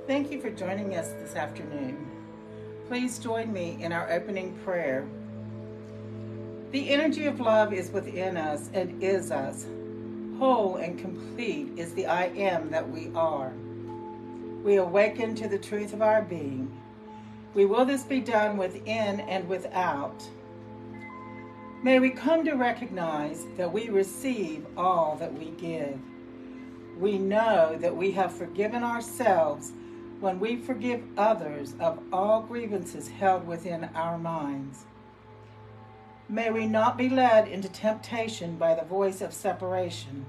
Thank you for joining us this afternoon. Please join me in our opening prayer. The energy of love is within us and is us. Whole and complete is the I am that we are. We awaken to the truth of our being. We will this be done within and without. May we come to recognize that we receive all that we give. We know that we have forgiven ourselves when we forgive others of all grievances held within our minds. May we not be led into temptation by the voice of separation,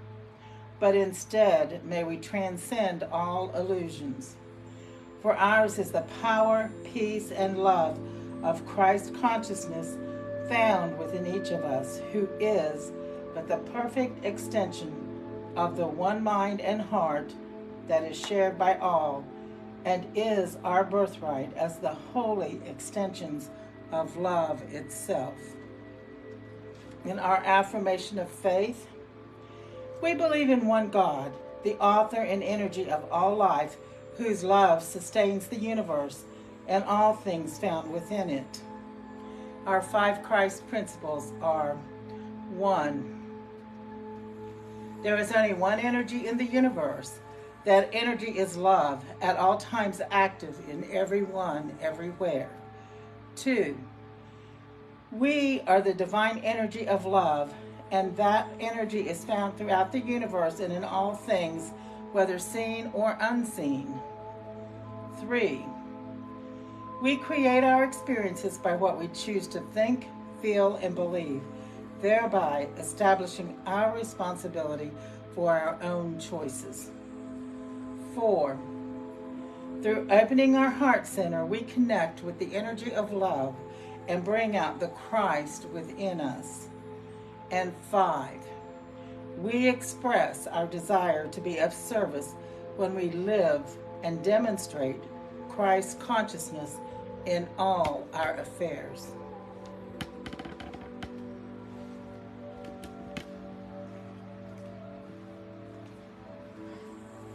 but instead may we transcend all illusions. For ours is the power, peace, and love of Christ consciousness found within each of us, who is but the perfect extension of the one mind and heart that is shared by all, and is our birthright as the holy extensions of love itself. In our affirmation of faith, we believe in one God, the author and energy of all life, whose love sustains the universe and all things found within it. Our 5 Christ principles are: 1. There is only one energy in the universe. That energy is love, at all times active in everyone, everywhere. 2. We are the divine energy of love, and that energy is found throughout the universe and in all things, whether seen or unseen. 3. We create our experiences by what we choose to think, feel, and believe, thereby establishing our responsibility for our own choices. 4. Through opening our heart center, we connect with the energy of love and bring out the Christ within us. And 5. We express our desire to be of service when we live and demonstrate Christ's consciousness in all our affairs.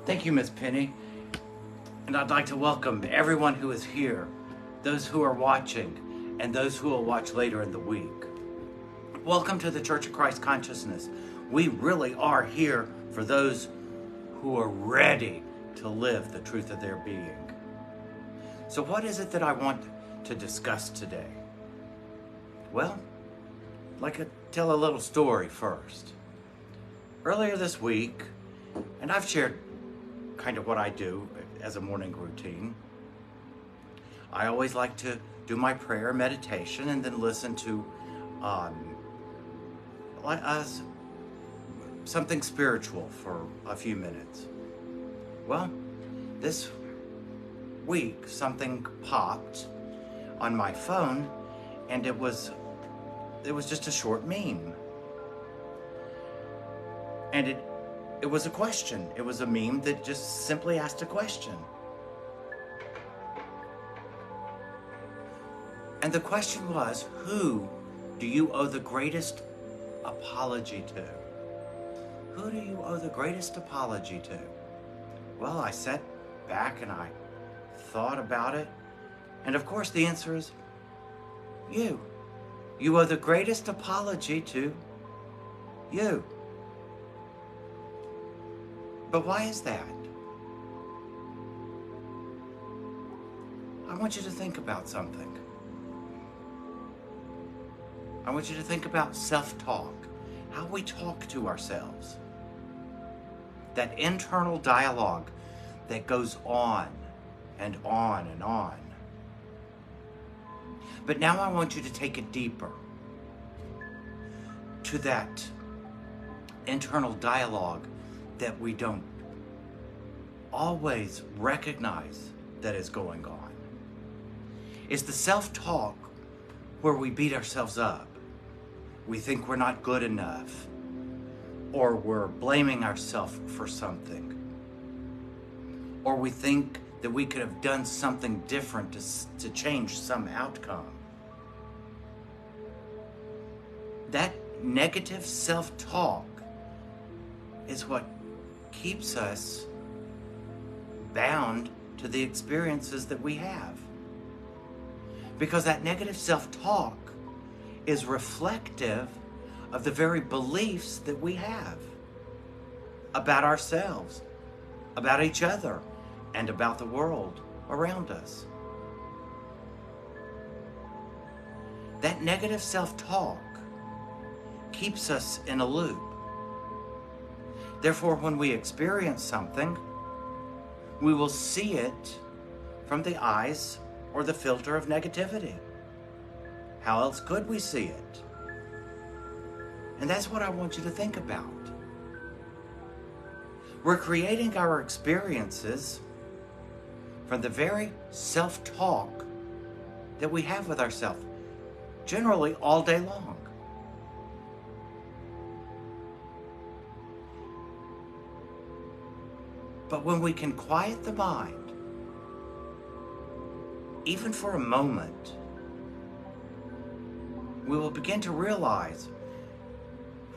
Thank you, Ms. Penny. And I'd like to welcome everyone who is here, those who are watching, and those who will watch later in the week. Welcome to the Church of Christ Consciousness. We really are here for those who are ready to live the truth of their being. So what is it that I want to discuss today? Well, I'd like to tell a little story first. Earlier this week, and I've shared kind of what I do as a morning routine. I always like to do my prayer meditation and then listen to something spiritual for a few minutes. Well, this week something popped on my phone, and it was just a short meme. And it was a question. It was a meme that just simply asked a question. And the question was, who do you owe the greatest apology to? Who do you owe the greatest apology to? Well, I sat back and I thought about it. And of course the answer is you. You owe the greatest apology to you. But why is that? I want you to think about something. I want you to think about self-talk, how we talk to ourselves. That internal dialogue that goes on and on and on. But now I want you to take it deeper to that internal dialogue that we don't always recognize that is going on. It's the self-talk where we beat ourselves up. We think we're not good enough, or we're blaming ourselves for something, or we think that we could have done something different to change some outcome. That negative self-talk is what keeps us bound to to the experiences that we have. Because that negative self-talk is reflective of the very beliefs that we have about ourselves, about each other, and about the world around us. That negative self-talk keeps us in a loop. Therefore, when we experience something, we will see it from the eyes or the filter of negativity. How else could we see it? And that's what I want you to think about. We're creating our experiences from the very self-talk that we have with ourselves, generally all day long. But when we can quiet the mind, even for a moment, we will begin to realize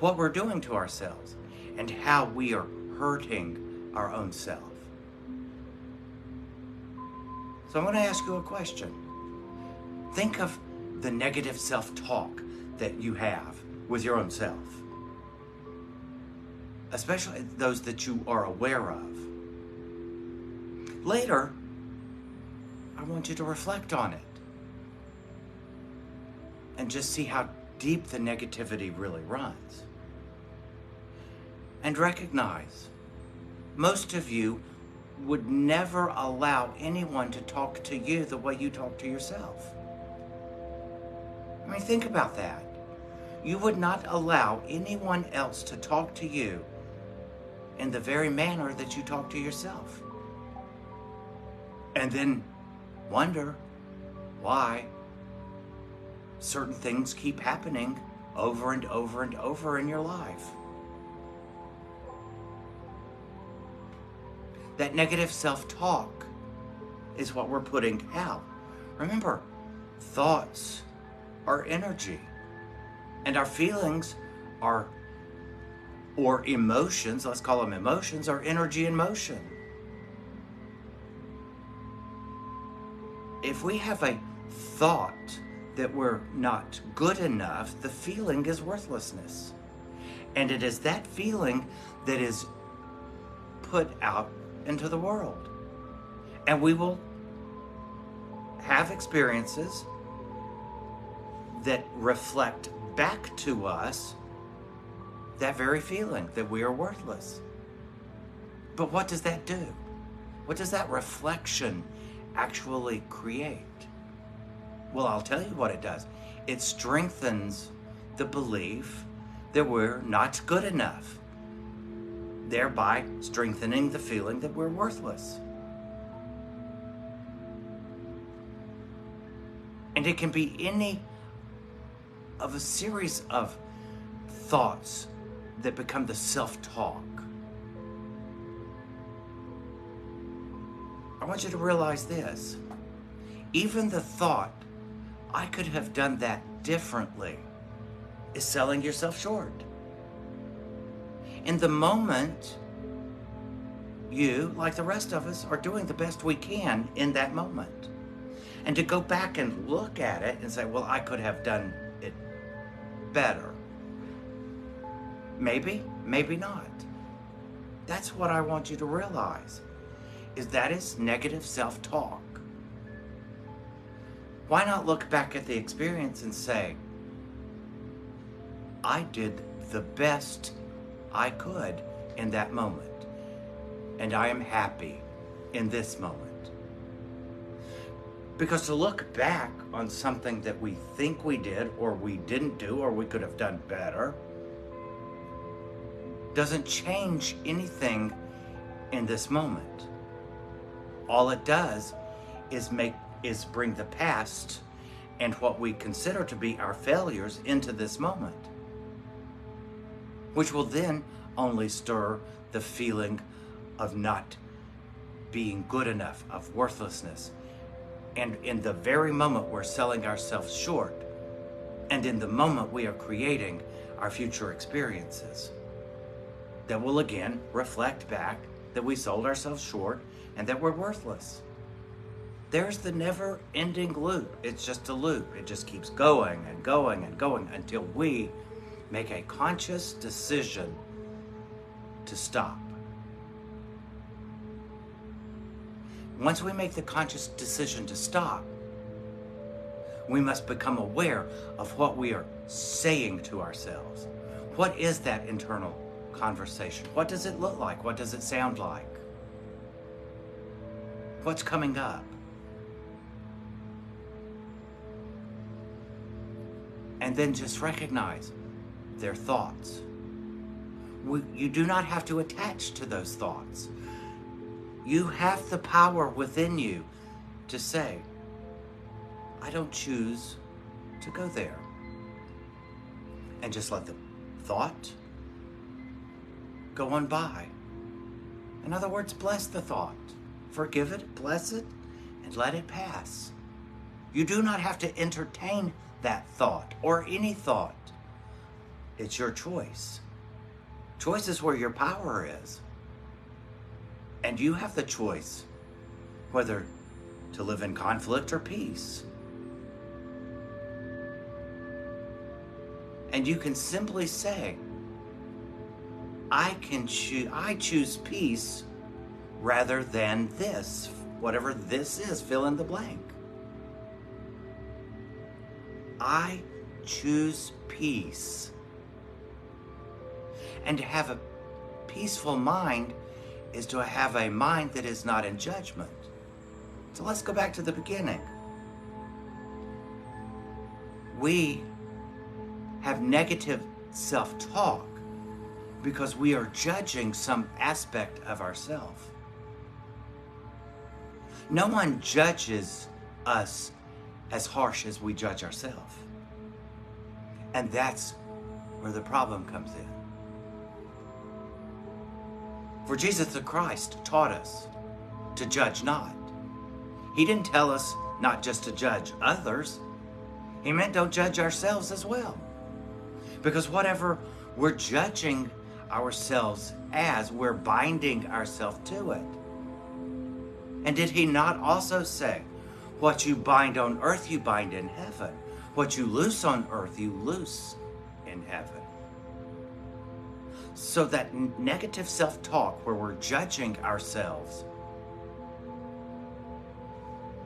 what we're doing to ourselves and how we are hurting our own self. So I'm going to ask you a question. Think of the negative self-talk that you have with your own self, especially those that you are aware of. Later, I want you to reflect on it and just see how deep the negativity really runs. And recognize, most of you would never allow anyone to talk to you the way you talk to yourself. I mean, think about that. You would not allow anyone else to talk to you in the very manner that you talk to yourself. And then wonder why certain things keep happening over and over and over in your life. That negative self-talk is what we're putting out. Remember, thoughts are energy, and our feelings are, or emotions, let's call them emotions, are energy in motion. If we have a thought that we're not good enough, the feeling is worthlessness. And it is that feeling that is put out into the world. And we will have experiences that reflect back to us that very feeling that we are worthless. But what does that do? What does that reflection actually create? Well, I'll tell you what it does. It strengthens the belief that we're not good enough, thereby strengthening the feeling that we're worthless. And it can be any of a series of thoughts that become the self-talk. I want you to realize this. Even the thought, I could have done that differently, is selling yourself short. In the moment, you, like the rest of us, are doing the best we can in that moment. And to go back and look at it and say, well, I could have done it better. Maybe, maybe not. That's what I want you to realize, is that is negative self-talk. Why not look back at the experience and say, I did the best I could in that moment, and I am happy in this moment. Because to look back on something that we think we did, or we didn't do, or we could have done better, doesn't change anything in this moment. All it does is bring the past and what we consider to be our failures into this moment, which will then only stir the feeling of not being good enough, of worthlessness. And in the very moment we're selling ourselves short, and in the moment we are creating our future experiences that will again reflect back that we sold ourselves short and that we're worthless. there's the never-ending loop. It's just a loop. It just keeps going and going and going until we make a conscious decision to stop. Once we make the conscious decision to stop, we must become aware of what we are saying to ourselves. What is that internal conversation? What does it look like? What does it sound like? What's coming up? And then just recognize their thoughts. You do not have to attach to those thoughts. You have the power within you to say, I don't choose to go there. And just let the thought go on by. In other words, bless the thought. Forgive it, bless it, and let it pass. You do not have to entertain that thought or any thought. It's your choice. Choice is where your power is. And you have the choice whether to live in conflict or peace. And you can simply say, I choose peace rather than this, whatever this is, fill in the blank. I choose peace. And to have a peaceful mind is to have a mind that is not in judgment. So let's go back to the beginning. We have negative self-talk because we are judging some aspect of ourselves. No one judges us as harsh as we judge ourselves. And that's where the problem comes in. For Jesus the Christ taught us to judge not. He didn't tell us not just to judge others. He meant don't judge ourselves as well. Because whatever we're judging ourselves as, we're binding ourselves to it. And did he not also say, what you bind on earth, you bind in heaven. What you loose on earth, you loose in heaven. So that negative self-talk where we're judging ourselves,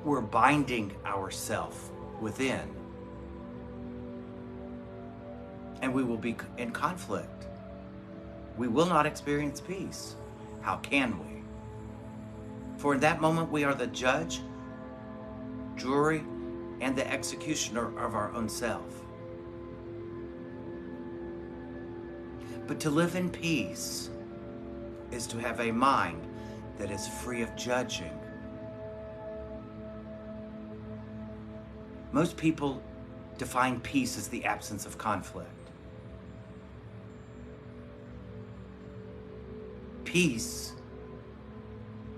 we're binding ourselves within. And we will be in conflict. We will not experience peace. How can we? For in that moment we are the judge, jury, and the executioner of our own self. But to live in peace is to have a mind that is free of judging. Most people define peace as the absence of conflict. Peace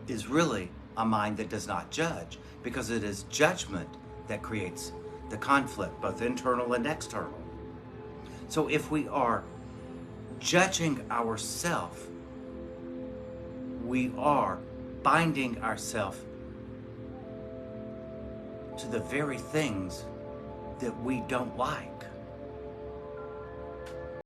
is really a mind that does not judge, because it is judgment that creates the conflict, both internal and external. So if we are judging ourselves, we are binding ourselves to the very things that we don't like.